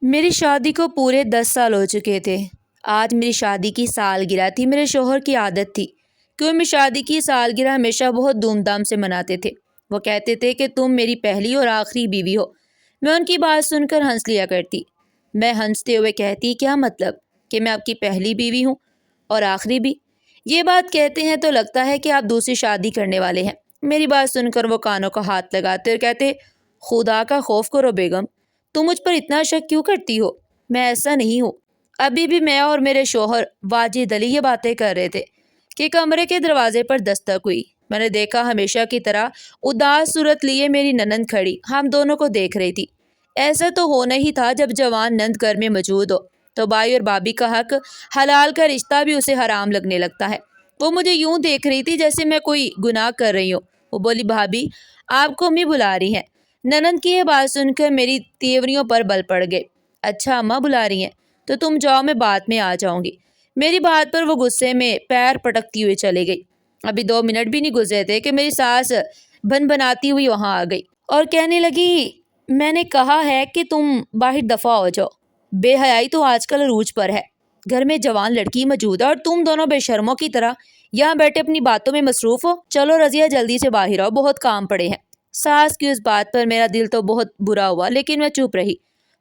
میری شادی کو پورے 10 سال ہو چکے تھے۔ آج میری شادی کی سالگرہ تھی۔ میرے شوہر کی عادت تھی کہ وہ میری شادی کی سالگرہ ہمیشہ بہت دھوم دھام سے مناتے تھے۔ وہ کہتے تھے کہ تم میری پہلی اور آخری بیوی ہو۔ میں ان کی بات سن کر ہنس لیا کرتی۔ میں ہنستے ہوئے کہتی، کیا مطلب کہ میں آپ کی پہلی بیوی ہوں اور آخری بھی؟ یہ بات کہتے ہیں تو لگتا ہے کہ آپ دوسری شادی کرنے والے ہیں۔ میری بات سن کر وہ کانوں کا ہاتھ لگاتے اور کہتے، خدا کا خوف کرو بیگم، تم مجھ پر اتنا شک کیوں کرتی ہو؟ میں ایسا نہیں ہوں۔ ابھی بھی میں اور میرے شوہر واجد علی یہ باتیں کر رہے تھے کہ کمرے کے دروازے پر دستک ہوئی۔ میں نے دیکھا ہمیشہ کی طرح اداس صورت لیے میری ننند کھڑی ہم دونوں کو دیکھ رہی تھی۔ ایسا تو ہونا ہی تھا، جب جوان نند گھر میں موجود ہو تو بھائی اور بھابھی کا حق حلال کا رشتہ بھی اسے حرام لگنے لگتا ہے۔ وہ مجھے یوں دیکھ رہی تھی جیسے میں کوئی گناہ کر رہی ہوں۔ وہ بولی، بھابھی آپ کو امی بلا رہی ہیں۔ ننند کی یہ بات سن کر میری تیوریوں پر بل پڑ گئے۔ اچھا اماں بلا رہی ہیں تو تم جاؤ، میں بعد میں آ جاؤں گی۔ میری بات پر وہ غصے میں پیر پٹکتی ہوئی چلی گئی۔ ابھی 2 منٹ بھی نہیں گزرے تھے کہ میری ساس بن بناتی ہوئی وہاں آ گئی اور کہنے لگی، میں نے کہا ہے کہ تم باہر دفع ہو جاؤ۔ بے حیائی تو آج کل عروج پر ہے۔ گھر میں جوان لڑکی موجود ہے اور تم دونوں بے شرموں کی طرح یہاں بیٹھے اپنی باتوں میں مصروف ہو۔ چلو رضیہ جلدی سے باہر آؤ، بہت کام پڑے ہیں۔ ساس کی اس بات پر میرا دل تو بہت برا ہوا، لیکن میں چپ رہی۔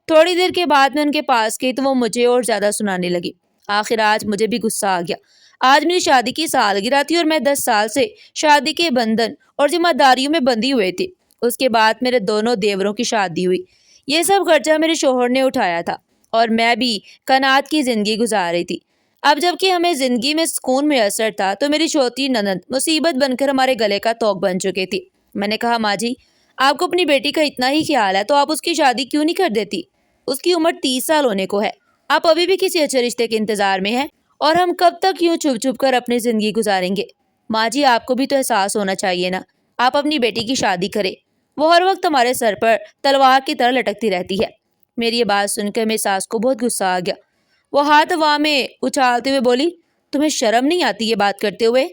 تھوڑی دیر کے بعد میں ان کے پاس گئی تو وہ مجھے اور زیادہ سنانے لگی۔ آخر آج مجھے بھی غصہ آ گیا۔ آج میری شادی کی سالگرہ تھی اور میں 10 سال سے شادی کے بندھن اور ذمہ داریوں میں بندھی ہوئے تھی۔ اس کے بعد میرے دونوں دیوروں کی شادی ہوئی۔ یہ سب خرچہ میرے شوہر نے اٹھایا تھا اور میں بھی قناعت کی زندگی گزار رہی تھی۔ اب جب کہ ہمیں زندگی میں سکون میسر تھا تو میری چھوٹی ننند مصیبت بن کر ہمارے گلے کا توق بن چکی تھی۔ میں نے کہا، ماں جی آپ کو اپنی بیٹی کا اتنا ہی خیال ہے تو آپ اس کی شادی کیوں نہیں کر دیتی؟ اس کی عمر 30 سال ہونے کو ہے۔ آپ ابھی بھی کسی اچھے رشتے کے انتظار میں ہیں اور ہم کب تک یوں چھپ چھپ کر اپنی زندگی گزاریں گے؟ ماں جی آپ کو بھی تو احساس ہونا چاہیے نا، آپ اپنی بیٹی کی شادی کریں، وہ ہر وقت ہمارے سر پر تلوار کی طرح لٹکتی رہتی ہے۔ میری یہ بات سن کر میری ساس کو بہت غصہ آ گیا۔ وہ ہاتھ ہوا میں اچھالتے ہوئے بولی، تمہیں شرم نہیں آتی یہ بات کرتے ہوئے؟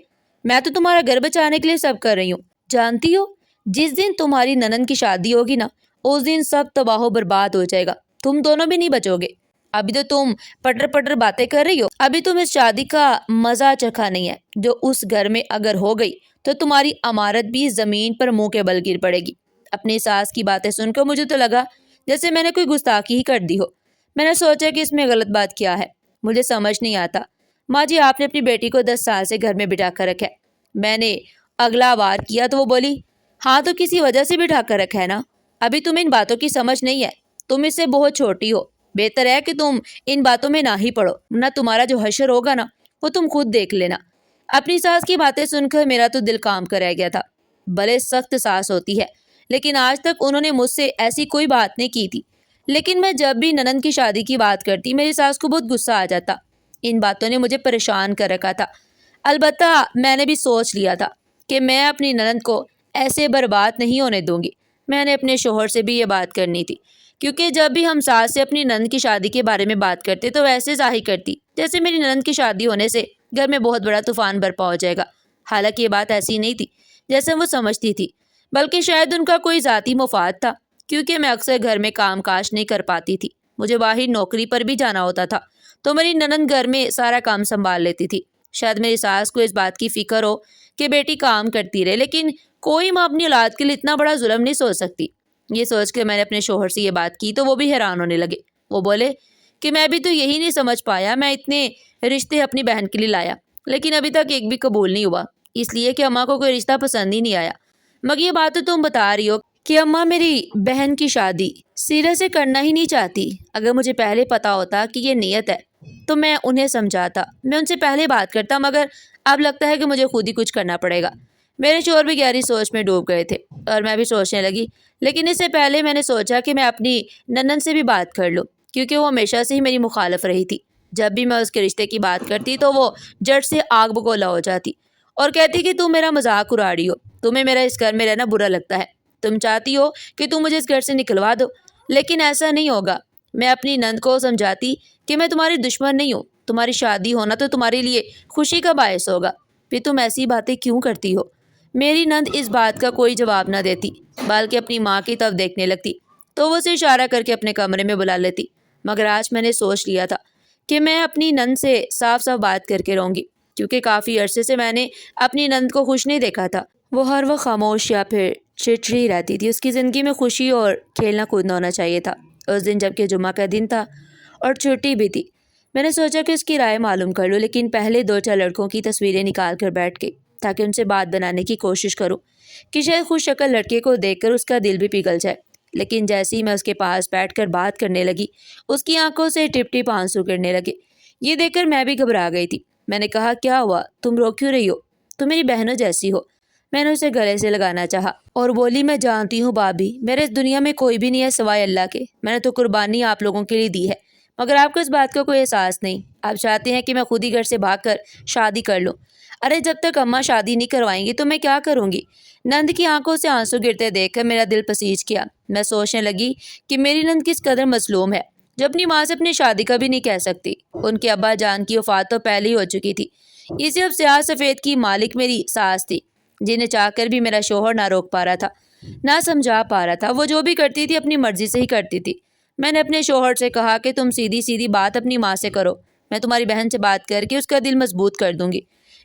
میں تو تمہارا گھر بچانے کے لیے سب کر رہی ہوں۔ جانتی ہو جس دن تمہاری ننند کی شادی ہوگی نا، اس دن سب تباہ و برباد ہو جائے گا، تم دونوں بھی نہیں بچو گے۔ ابھی تو تم پٹر پٹر باتیں کر رہی ہو، ابھی تم اس شادی کا مزہ چکھا نہیں ہے جو اس گھر میں اگر ہو گئی تو تمہاری عمارت بھی زمین پر منہ کے بل گر پڑے گی۔ اپنی ساس کی باتیں سن کر مجھے تو لگا جیسے میں نے کوئی گستاخی ہی کر دی ہو۔ میں نے سوچا کہ اس میں غلط بات کیا ہے، مجھے سمجھ نہیں آتا۔ ماں جی آپ نے اپنی بیٹی کو 10 سال سے گھر میں بٹھا کر رکھا ہے۔ میں نے اگلا وار کیا تو وہ بولی، ہاں تو کسی وجہ سے بٹھا کر رکھا ہے نا، ابھی تمہیں ان باتوں کی سمجھ نہیں ہے، تم اس سے بہت چھوٹی ہو، بہتر ہے کہ تم ان باتوں میں نہ ہی پڑو، ورنہ تمہارا جو حشر ہوگا نا وہ تم خود دیکھ لینا۔ اپنی ساس کی باتیں سن کر میرا تو دل کام کر رہ گیا تھا۔ بھلے سخت ساس ہوتی ہے لیکن آج تک انہوں نے مجھ سے ایسی کوئی بات نہیں کی تھی، لیکن میں جب بھی ننند کی شادی کی بات کرتی میری ساس کو بہت غصہ آ جاتا۔ ان باتوں نے مجھے پریشان کر رکھا تھا۔ البتہ میں نے بھی سوچ لیا تھا کہ میں اپنی ننند کو ایسے برباد نہیں ہونے دوں گی۔ میں نے اپنے شوہر سے بھی یہ بات کرنی تھی، کیونکہ جب بھی ہم ساس سے اپنی ننند کی شادی کے بارے میں بات کرتے تو ویسے ظاہر کرتی جیسے میری ننند کی شادی ہونے سے گھر میں بہت بڑا طوفان برپا ہو جائے گا۔ حالانکہ یہ بات ایسی نہیں تھی جیسے وہ سمجھتی تھی، بلکہ شاید ان کا کوئی ذاتی مفاد تھا، کیونکہ میں اکثر گھر میں کام کاج نہیں کر پاتی تھی، مجھے باہر نوکری پر بھی جانا ہوتا تھا، تو میری ننند گھر میں سارا کام سنبھال لیتی تھی۔ شاید میری ساس کو اس بات کی فکر ہو کہ بیٹی کام کرتی رہے، لیکن کوئی ماں اپنی اولاد کے لیے اتنا بڑا ظلم نہیں سوچ سکتی۔ یہ سوچ کے میں نے اپنے شوہر سے یہ بات کی تو وہ بھی حیران ہونے لگے۔ وہ بولے کہ میں بھی تو یہی نہیں سمجھ پایا، میں اتنے رشتے اپنی بہن کے لیے لایا لیکن ابھی تک ایک بھی قبول نہیں ہوا، اس لیے کہ اماں کو کوئی رشتہ پسند ہی نہیں آیا۔ مگر یہ بات تو تم بتا رہی ہو کہ اماں میری بہن کی شادی سیرے سے کرنا ہی نہیں چاہتی۔ اگر مجھے پہلے پتا ہوتا کہ یہ نیت ہے تو میں انہیں سمجھاتا، میں ان سے پہلے بات کرتا، مگر اب لگتا ہے کہ مجھے خود ہی کچھ کرنا پڑے گا۔ میرے شوہر بھی گہری سوچ میں ڈوب گئے تھے اور میں بھی سوچنے لگی، لیکن اس سے پہلے میں نے سوچا کہ میں اپنی ننند سے بھی بات کر لوں، کیونکہ وہ ہمیشہ سے ہی میری مخالف رہی تھی۔ جب بھی میں اس کے رشتے کی بات کرتی تو وہ جڑ سے آگ بگولا ہو جاتی اور کہتی کہ تم میرا مذاق اڑا رہی ہو، تمہیں میرا اس گھر میں رہنا برا لگتا ہے، تم چاہتی ہو کہ تم مجھے اس گھر سے نکلوا دو، لیکن ایسا نہیں ہوگا۔ میں اپنی نند کو سمجھاتی کہ میں تمہاری دشمن نہیں ہوں، تمہاری شادی ہونا تو تمہارے لیے خوشی کا باعث ہوگا، پھر تم ایسی باتیں کیوں کرتی ہو؟ میری نند اس بات کا کوئی جواب نہ دیتی بلکہ اپنی ماں کی طرف دیکھنے لگتی تو وہ اسے اشارہ کر کے اپنے کمرے میں بلا لیتی۔ مگر آج میں نے سوچ لیا تھا کہ میں اپنی نند سے صاف صاف بات کر کے رہوں گی، کیونکہ کافی عرصے سے میں نے اپنی نند کو خوش نہیں دیکھا تھا۔ وہ ہر وقت خاموش یا پھر چڑچڑی رہتی تھی۔ اس کی زندگی میں خوشی اور کھیلنا کودنا ہونا چاہیے تھا۔ اس دن جبکہ جمعہ کا دن تھا اور چھٹی بھی تھی، میں نے سوچا کہ اس کی رائے معلوم کر لوں، لیکن پہلے 2-4 لڑکوں کی تصویریں نکال کر بیٹھ گئی تاکہ ان سے بات بنانے کی کوشش کروں کہ شاید خوش شکل لڑکے کو دیکھ کر اس کا دل بھی پگھل جائے۔ لیکن جیسے ہی میں اس کے پاس بیٹھ کر بات کرنے لگی، اس کی آنکھوں سے ٹپ ٹپ آنسو گرنے لگے۔ یہ دیکھ کر میں بھی گھبرا گئی تھی۔ میں نے کہا، کیا ہوا؟ تم رو کیوں رہی ہو؟ تم میری بہنوں جیسی ہو۔ میں نے اسے گلے سے لگانا چاہا اور بولی، میں جانتی ہوں بھابھی، میرے اس دنیا میں کوئی بھی نہیں ہے سوائے اللہ کے۔ میں نے تو قربانی آپ لوگوں کے لیے دی ہے، مگر آپ کو اس بات کا کوئی احساس نہیں۔ آپ چاہتے ہیں کہ میں خود ہی گھر سے بھاگ کر شادی کر لوں۔ ارے جب تک اماں شادی نہیں کروائیں گی تو میں کیا کروں گی؟ نند کی آنکھوں سے آنسو گرتے دیکھ کر میرا دل پسیج کیا۔ میں سوچنے لگی کہ میری نند کس قدر مظلوم ہے، جو اپنی ماں سے اپنی شادی کا بھی نہیں کہہ سکتی۔ ان کے ابا جان کی وفات تو پہلے ہی ہو چکی تھی۔ یہ صرف سیاہ سفید کی مالک میری ساس تھی، جنہیں چاہ کر بھی میرا شوہر نہ روک پا رہا تھا، نہ سمجھا پا رہا تھا۔ وہ جو بھی کرتی تھی اپنی مرضی سے ہی کرتی تھی۔ میں نے اپنے شوہر سے کہا کہ تم سیدھی سیدھی بات اپنی ماں سے کرو، میں تمہاری بہن سے بات کر کے اس کا دل مضبوط کر دوں گی۔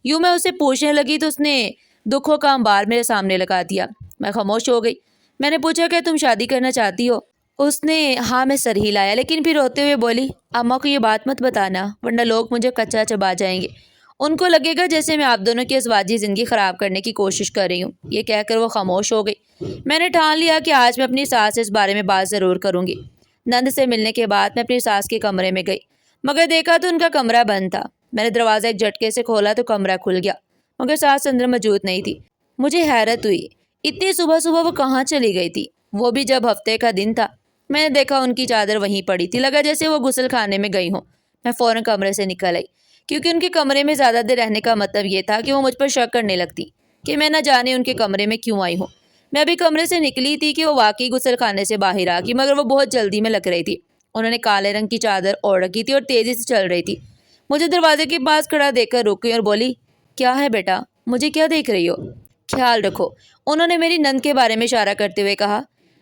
یوں میں اسے پوچھنے لگی تو اس نے دکھوں کا انبار میرے سامنے لگا دیا۔ میں خاموش ہو گئی۔ میں نے پوچھا کہ تم شادی کرنا چاہتی ہو؟ اس نے ہاں میں سر ہلایا، لیکن پھر روتے ہوئے بولی، اماں کو یہ بات مت بتانا ورنہ لوگ مجھے کچا چبا جائیں گے، ان کو لگے گا جیسے میں آپ دونوں کی ازواجی زندگی خراب کرنے کی کوشش کر رہی ہوں۔ یہ کہہ کر وہ خاموش ہو گئی۔ میں نے ٹھان لیا کہ آج میں اپنی ساس سے اس بارے میں بات ضرور کروں گی۔ نند سے ملنے کے بعد میں اپنی ساس کے کمرے میں گئی، مگر دیکھا تو ان کا کمرہ بند تھا۔ میں نے دروازہ ایک جھٹکے سے کھولا تو کمرہ کھل گیا، مگر ساس اندر موجود نہیں تھی۔ مجھے حیرت ہوئی، اتنی صبح صبح وہ کہاں چلی گئی تھی، وہ بھی جب ہفتے کا دن تھا۔ میں نے دیکھا ان کی چادر وہیں پڑی تھی، لگا جیسے وہ غسل خانے میں گئی ہوں۔ میں فوراً کمرے سے نکل آئی، کیونکہ ان کے کمرے میں زیادہ دیر رہنے کا مطلب یہ تھا کہ وہ مجھ پر شک کرنے لگتی کہ میں نہ جانے ان کے کمرے میں کیوں آئی ہوں۔ میں ابھی کمرے سے نکلی تھی کہ وہ واقعی غسل خانے سے باہر آ گئی، مگر وہ بہت جلدی میں لگ رہی تھی۔ انہوں نے کالے رنگ کی چادر اوڑھ رکھی تھی اور تیزی سے چل رہی تھی۔ مجھے دروازے کے پاس کھڑا دیکھ کر رک گئی اور بولی، کیا ہے بیٹا، مجھے کیا دیکھ رہی ہو؟ خیال رکھو، انہوں نے میری نند کے بارے میں اشارہ کرتے ہوئے کہا۔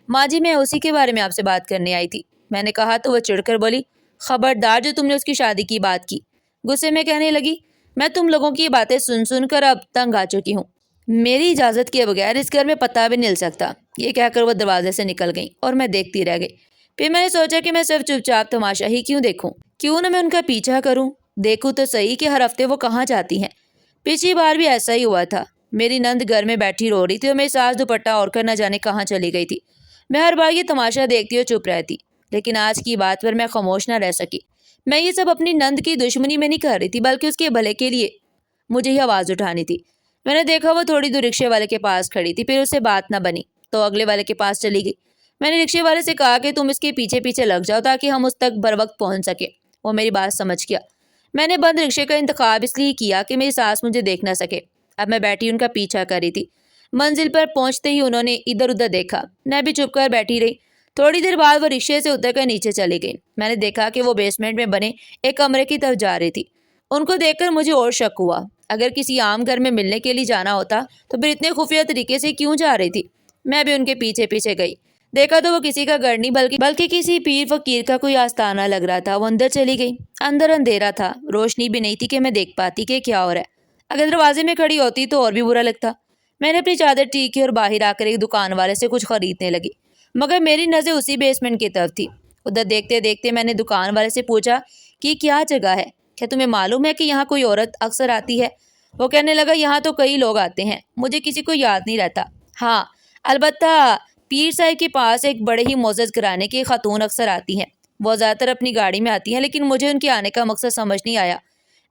ماں جی، میں اسی کے بارے میں آپ سے بات کرنے آئی تھی، میں نے کہا تو وہ چڑھ کر بولی، خبردار جو تم نے اس کی شادی کی بات کی۔ غصے میں کہنے لگی، میں تم لوگوں کی باتیں سن سن کر اب تنگ آ چکی ہوں، میری اجازت کے بغیر اس گھر میں پتہ بھی نہیں ہل سکتا۔ یہ کہہ کر وہ دروازے سے نکل گئیں اور میں دیکھتی رہ گئی۔ پھر میں نے سوچا کہ میں صرف چپ چاپ تماشا ہی کیوں دیکھوں، کیوں نہ میں ان کا پیچھا کروں، دیکھوں تو صحیح کہ ہر ہفتے وہ کہاں جاتی ہیں۔ پچھلی بار بھی ایسا ہی ہوا تھا، میری نند گھر میں بیٹھی رو رہی تھی اور میری ساس دوپٹہ اوڑھ کر نہ جانے کہاں چلی گئی تھی۔ میں ہر بار یہ تماشا دیکھتی اور چپ رہتی، لیکن آج کی بات پر میں خاموش نہ رہ سکی۔ میں یہ سب اپنی نند کی دشمنی میں نہیں کر رہی تھی، بلکہ اس کے بھلے کے لیے مجھے ہی آواز اٹھانی تھی۔ میں نے دیکھا وہ تھوڑی دور رکشے والے کے پاس کھڑی تھی، پھر اس سے بات نہ بنی تو اگلے والے کے پاس چلی گئی۔ میں نے رکشے والے سے کہا کہ تم اس کے پیچھے پیچھے لگ جاؤ تاکہ ہم اس تک بر وقت پہنچ سکیں۔ وہ میری بات سمجھ گیا۔ میں نے بند رکشے کا انتخاب اس لیے کیا کہ میری ساس مجھے دیکھ نہ سکے۔ اب میں بیٹھی ان کا پیچھا کر رہی تھی۔ منزل پر پہنچتے ہی انہوں نے ادھر ادھر دیکھا، میں بھی چپ کر بیٹھی رہی۔ تھوڑی دیر بعد وہ رکشے سے اتر کر نیچے چلی گئی۔ میں نے دیکھا کہ وہ بیسمنٹ میں بنے ایک کمرے کی طرف جا رہی تھی۔ ان کو دیکھ کر مجھے اور شک ہوا، اگر کسی عام گھر میں ملنے کے لیے جانا ہوتا تو پھر اتنے خفیہ طریقے سے کیوں جا رہی تھی۔ میں بھی ان کے پیچھے پیچھے گئی، دیکھا تو وہ کسی کا گھر نہیں بلکہ کسی پیر فقیر کا کوئی آستانہ لگ رہا تھا۔ وہ اندر چلی گئی۔ اندر اندھیرا تھا، روشنی بھی نہیں تھی کہ میں دیکھ پاتی کہ کیا ہو رہا ہے۔ اگر دروازے میں کھڑی ہوتی تو اور بھی برا لگتا۔ میں نے اپنی چادر ٹھیک کی اور باہر آ کر ایک دکان والے سے کچھ خریدنے لگی، مگر میری نظر اسی بیسمنٹ کی طرف تھی۔ ادھر دیکھتے دیکھتے میں نے دکان والے سے پوچھا کہ یہ کیا جگہ ہے، کیا تمہیں معلوم ہے کہ یہاں کوئی عورت اکثر آتی ہے؟ وہ کہنے لگا، یہاں تو کئی لوگ آتے ہیں، مجھے کسی کو یاد نہیں رہتا۔ ہاں البتہ پیر صاحب کے پاس ایک بڑے ہی معزز گھرانے کی خاتون اکثر آتی ہیں، وہ زیادہ تر اپنی گاڑی میں آتی ہیں، لیکن مجھے ان کے آنے کا مقصد سمجھ نہیں آیا۔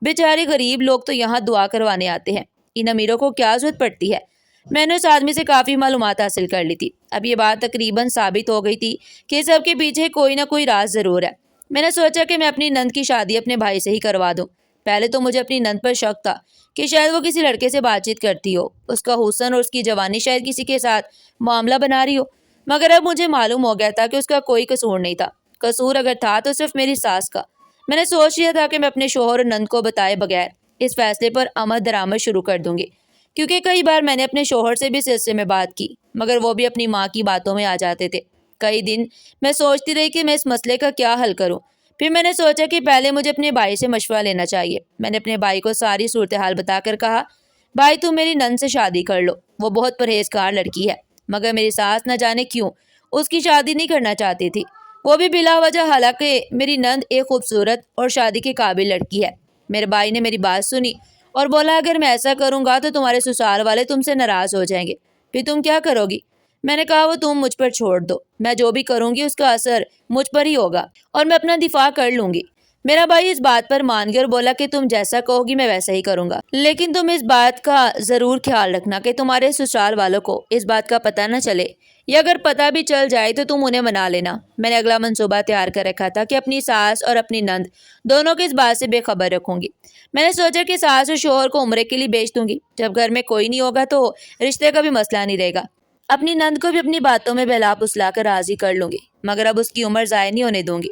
بیچارے غریب لوگ تو یہاں دعا کروانے آتے ہیں، ان امیروں کو کیا ضرورت پڑتی ہے؟ میں نے اس آدمی سے کافی معلومات حاصل کر لی تھی۔ اب یہ بات تقریباً ثابت ہو گئی تھی کہ سب کے پیچھے کوئی نہ کوئی راز ضرور ہے۔ میں نے سوچا کہ میں اپنی نند کی شادی اپنے بھائی سے ہی کروا دوں۔ پہلے تو مجھے اپنی نند پر شک تھا کہ شاید وہ کسی لڑکے سے بات چیت کرتی ہو، اس کا حسن اور اس کی جوانی شاید کسی کے ساتھ معاملہ بنا رہی ہو، مگر اب مجھے معلوم ہو گیا تھا کہ اس کا کوئی قصور نہیں تھا۔ قصور اگر تھا تو صرف میری ساس کا۔ میں نے سوچ لیا تھا کہ میں اپنے شوہر اور نند کو بتائے بغیر اس فیصلے پر عمل درآمد شروع کر دوں گی، کیونکہ کئی بار میں نے اپنے شوہر سے بھی سلسلے میں بات کی، مگر وہ بھی اپنی ماں کی باتوں میں آ جاتے تھے۔ کئی دن میں سوچتی رہی کہ میں اس مسئلے کا کیا حل کروں۔ پھر میں نے سوچا کہ پہلے مجھے اپنے بھائی سے مشورہ لینا چاہیے۔ میں نے اپنے بھائی کو ساری صورتحال بتا کر کہا، بھائی تم میری نند سے شادی کر لو، وہ بہت پرہیزگار لڑکی ہے، مگر میری ساس نہ جانے کیوں اس کی شادی نہیں کرنا چاہتی تھی، وہ بھی بلا وجہ، حالانکہ میری نند ایک خوبصورت اور شادی کے قابل لڑکی ہے۔ میرے بھائی نے میری بات سنی اور بولا، اگر میں ایسا کروں گا تو تمہارے سسرال والے تم سے ناراض ہو جائیں گے، پھر تم کیا کرو گی؟ میں نے کہا، وہ تم مجھ پر چھوڑ دو، میں جو بھی کروں گی اس کا اثر مجھ پر ہی ہوگا اور میں اپنا دفاع کر لوں گی۔ میرا بھائی اس بات پر مان گیا اور بولا کہ تم جیسا کہو گی میں ویسا ہی کروں گا، لیکن تم اس بات کا ضرور خیال رکھنا کہ تمہارے سسرال والوں کو اس بات کا پتہ نہ چلے، یا اگر پتہ بھی چل جائے تو تم انہیں منا لینا۔ میں نے اگلا منصوبہ تیار کر رکھا تھا کہ اپنی ساس اور اپنی نند دونوں کو اس بات سے بے خبر رکھوں گی۔ میں نے سوچا کہ ساس اور شوہر کو عمرے کے لیے بیچ دوں گی، جب گھر میں کوئی نہیں ہوگا تو رشتے کا بھی مسئلہ نہیں رہے گا۔ اپنی نند کو بھی اپنی باتوں میں بہلا پھسلا کر راضی کر لوں گی، مگر اب اس کی عمر ضائع نہیں ہونے دوں گی۔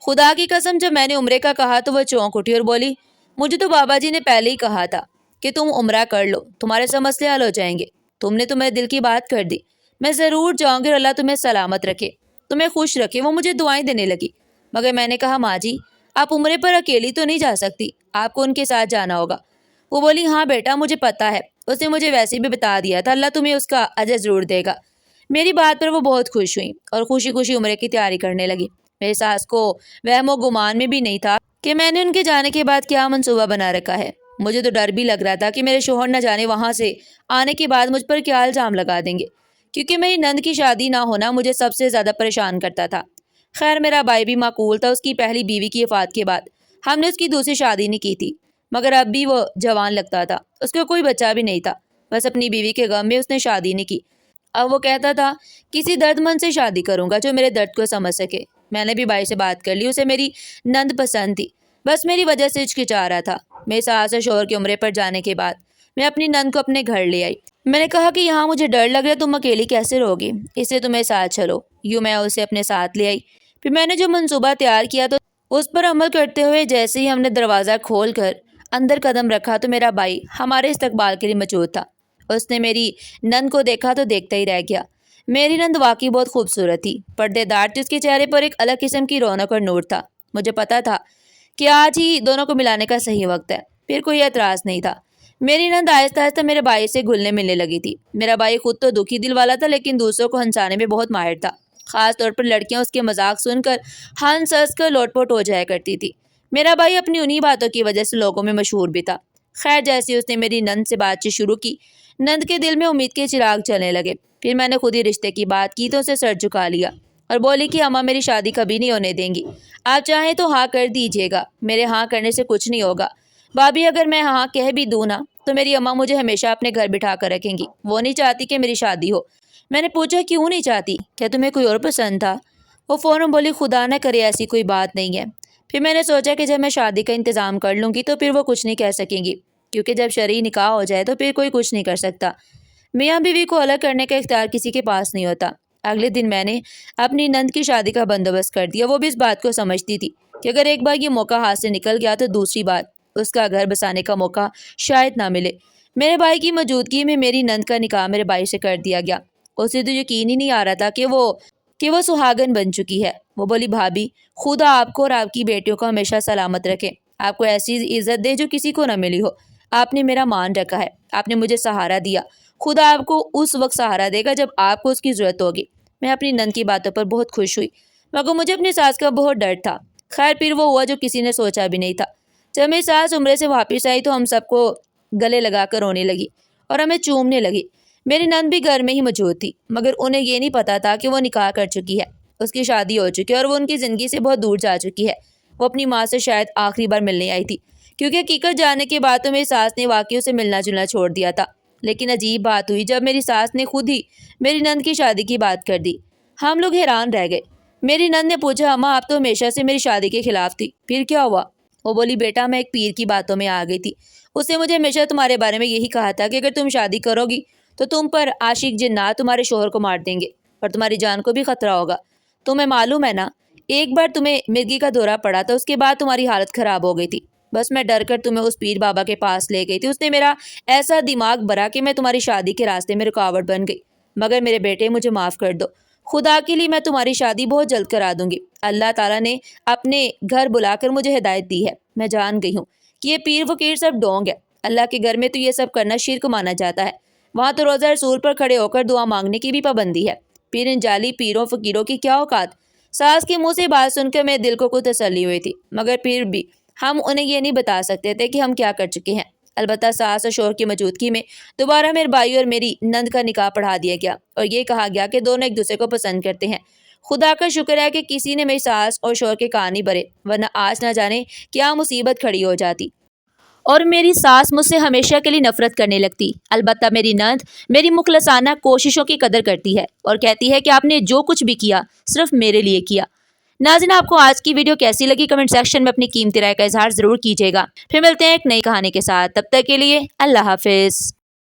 خدا کی قسم، جب میں نے عمرے کا کہا تو وہ چونک اٹھی اور بولی، مجھے تو بابا جی نے پہلے ہی کہا تھا کہ تم عمرہ کر لو، تمہارے سب مسئلے حل ہو جائیں گے۔ تم نے تو میرے دل کی بات کر دی، میں ضرور جاؤں گی اور اللہ تمہیں سلامت رکھے، تمہیں خوش رکھے۔ وہ مجھے دعائیں دینے لگی، مگر میں نے کہا، ماں جی آپ عمرے پر اکیلی تو نہیں جا سکتی، آپ کو ان کے ساتھ جانا ہوگا۔ وہ بولی، ہاں بیٹا مجھے پتا ہے، اس نے مجھے ویسے بھی بتا دیا تھا، اللہ تمہیں اس کا اجر ضرور دے گا۔ میری بات پر وہ بہت خوش ہوئی اور خوشی خوشی عمرے کی تیاری کرنے لگی۔ میری ساس کو وہم و گمان میں بھی نہیں تھا کہ میں نے ان کے جانے کے بعد کیا منصوبہ بنا رکھا ہے۔ مجھے تو ڈر بھی لگ رہا تھا کہ میرے شوہر نہ جانے وہاں سے آنے کے بعد مجھ پر کیا الزام لگا دیں گے، کیونکہ میری نند کی شادی نہ ہونا مجھے سب سے زیادہ پریشان کرتا تھا۔ خیر میرا بھائی بھی معقول تھا، اس کی پہلی بیوی کی وفات کے بعد ہم نے اس کی دوسری شادی نہیں کی تھی، مگر اب بھی وہ جوان لگتا تھا، اس کو کوئی بچہ بھی نہیں تھا، بس اپنی بیوی کے غم میں اس نے شادی نہیں کی۔ اب وہ کہتا تھا، کسی درد مند سے شادی کروں گا جو میرے درد کو سمجھ سکے۔ میں نے بھی بھائی سے بات کر لی، اسے میری نند پسند تھی، بس میری وجہ سے ہچکچا رہا تھا۔ میرے ساس اور شوہر کے عمرے پر جانے کے بعد میں اپنی نند کو اپنے گھر لے آئی۔ میں نے کہا کہ یہاں مجھے ڈر لگ رہا ہے، تم اکیلی کیسے رہو گی، اس لیے تمہیں ساتھ چلو۔ یوں میں اسے اپنے ساتھ لے آئی۔ پھر میں نے جو منصوبہ تیار کیا تو اس پر عمل کرتے ہوئے جیسے ہی ہم نے دروازہ کھول کر اندر قدم رکھا تو میرا بھائی ہمارے استقبال کے لیے موجود تھا۔ اس نے میری نند کو دیکھا تو دیکھتا ہی رہ گیا۔ میری نند واقعی بہت خوبصورت تھی، پردے دار تھی، اس کے چہرے پر ایک الگ قسم کی رونق اور نور تھا۔ مجھے پتا تھا کہ آج ہی دونوں کو ملانے کا صحیح وقت ہے، پھر کوئی اعتراض نہیں تھا۔ میری نند آہستہ آہستہ میرے بھائی سے گھلنے ملنے لگی تھی۔ میرا بھائی خود تو دکھی دل والا تھا، لیکن دوسروں کو ہنسانے میں بہت ماہر تھا، خاص طور پر لڑکیاں اس کے مذاق سن کر ہنس ہنس کر لوٹ پوٹ ہو جایا کرتی تھی۔ میرا بھائی اپنی انہی باتوں کی وجہ سے لوگوں میں مشہور بھی تھا۔ خیر جیسے اس نے میری نند سے بات چیت شروع کی، نند کے دل میں امید کے چراغ جلنے لگے۔ پھر میں نے خود ہی رشتے کی بات کی تو اسے سر جھکا لیا اور بولی کہ اماں میری شادی کبھی نہیں ہونے دیں گی، آپ چاہیں تو ہاں کر دیجیے گا، میرے ہاں کرنے سے کچھ نہیں ہوگا۔ بھابھی اگر میں ہاں کہہ بھی دوں نا تو میری اماں مجھے ہمیشہ اپنے گھر بٹھا کر رکھیں گی، وہ نہیں چاہتی کہ میری شادی ہو۔ میں نے پوچھا، کیوں نہیں چاہتی، کیا تمہیں کوئی اور پسند تھا؟ وہ فوراً بولی، خدا نہ کرے ایسی کوئی بات نہیں ہے۔ پھر میں نے سوچا کہ جب میں شادی کا انتظام کر لوں گی تو پھر وہ کچھ نہیں کہہ سکیں گی، کیونکہ جب شرعی نکاح ہو جائے تو پھر کوئی کچھ نہیں کر سکتا۔ میاں بیوی کو الگ کرنے کا اختیار کسی کے پاس نہیں ہوتا۔ اگلے دن میں نے اپنی نند کی شادی کا بندوبست کر دیا۔ وہ بھی اس بات کو سمجھتی تھی کہ اگر ایک بار یہ موقع ہاتھ سے نکل گیا تو دوسری بار اس کا گھر بسانے کا موقع شاید نہ ملے۔ میرے بھائی کی موجودگی میں میری نند کا نکاح میرے بھائی سے کر دیا گیا۔ اسے تو یقین ہی نہیں آ رہا تھا کہ وہ سہاگن بن چکی ہے۔ وہ بولی، بھابھی خدا آپ کو اور آپ کی بیٹیوں کو ہمیشہ سلامت رکھے، آپ کو ایسی عزت دے جو کسی کو نہ ملی ہو۔ آپ نے میرا مان رکھا ہے، آپ نے مجھے سہارا دیا، خدا آپ کو اس وقت سہارا دے گا جب آپ کو اس کی ضرورت ہوگی۔ میں اپنی نند کی باتوں پر بہت خوش ہوئی، مگر مجھے اپنی ساس کا بہت ڈر تھا۔ خیر پھر وہ ہوا جو کسی نے سوچا بھی نہیں تھا۔ جب میری ساس عمرے سے واپس آئی تو ہم سب کو گلے لگا کر رونے لگی اور ہمیں چومنے لگی۔ میری نند بھی گھر میں ہی موجود تھی، مگر انہیں یہ نہیں پتا تھا کہ وہ نکاح کر چکی ہے، اس کی شادی ہو چکی ہے اور وہ ان کی زندگی سے بہت دور جا چکی ہے۔ وہ اپنی ماں سے شاید آخری بار ملنے آئی تھی، کیونکہ حقیقت جاننے کے بعد تو میری ساس نے واقعی اسے ملنا جلنا چھوڑ دیا تھا۔ لیکن عجیب بات ہوئی جب میری ساس نے خود ہی میری نند کی شادی کی بات کر دی۔ ہم لوگ حیران رہ گئے۔ میری نند نے پوچھا، اماں آپ تو ہمیشہ سے میری شادی کے خلاف تھی، پھر کیا ہوا؟ وہ بولی، بیٹا میں ایک پیر کی باتوں میں آ گئی تھی، اس نے مجھے ہمیشہ تمہارے بارے میں یہی کہا تھا کہ اگر تم شادی کرو گی تو تم پر عاشق جنات تمہارے شوہر کو مار دیں گے اور تمہاری جان کو بھی خطرہ ہوگا۔ تمہیں معلوم ہے نا، ایک بار تمہیں مرگی کا دورہ پڑا تھا، اس کے بعد تمہاری حالت خراب ہو گئی تھی، بس میں ڈر کر تمہیں اس پیر بابا کے پاس لے گئی تھی، اس نے میرا ایسا دماغ بھرا کہ میں تمہاری شادی کے راستے میں رکاوٹ بن گئی، مگر میرے بیٹے مجھے معاف کر دو، خدا کے لیے میں تمہاری شادی بہت جلد کرا دوں گی۔ اللہ تعالیٰ نے اپنے گھر بلا کر مجھے ہدایت دی ہے۔ میں جان گئی ہوں کہ یہ پیر فقیر سب ڈونگ ہے۔ اللہ کے گھر میں تو یہ سب کرنا شرک مانا جاتا ہے۔ وہاں تو روزہ رسول پر کھڑے ہو کر دعا مانگنے کی بھی پابندی ہے۔ پھر ان جعلی پیروں فقیروں کی کیا اوقات؟ ساس کے منہ سے بات سن کر میرے دل کو کچھ تسلی ہوئی تھی، مگر پھر بھی ہم انہیں یہ نہیں بتا سکتے تھے کہ ہم کیا کر چکے ہیں۔ البتہ ساس اور شوہر کی موجودگی میں دوبارہ میرے بھائی اور میری نند کا نکاح پڑھا دیا گیا اور یہ کہا گیا کہ دونوں ایک دوسرے کو پسند کرتے ہیں۔ خدا کا شکر ہے کہ کسی نے میری ساس اور شوہر کے کان نہیں بھرے، ورنہ آج نہ جانے کیا مصیبت کھڑی ہو جاتی اور میری ساس مجھ سے ہمیشہ کے لیے نفرت کرنے لگتی۔ البتہ میری نند میری مخلصانہ کوششوں کی قدر کرتی ہے اور کہتی ہے کہ آپ نے جو کچھ بھی کیا صرف میرے لیے کیا۔ ناظرین، آپ کو آج کی ویڈیو کیسی لگی کمنٹ سیکشن میں اپنی قیمتی رائے کا اظہار ضرور کیجیے گا۔ پھر ملتے ہیں ایک نئی کہانی کے ساتھ، تب تک کے لیے اللہ حافظ۔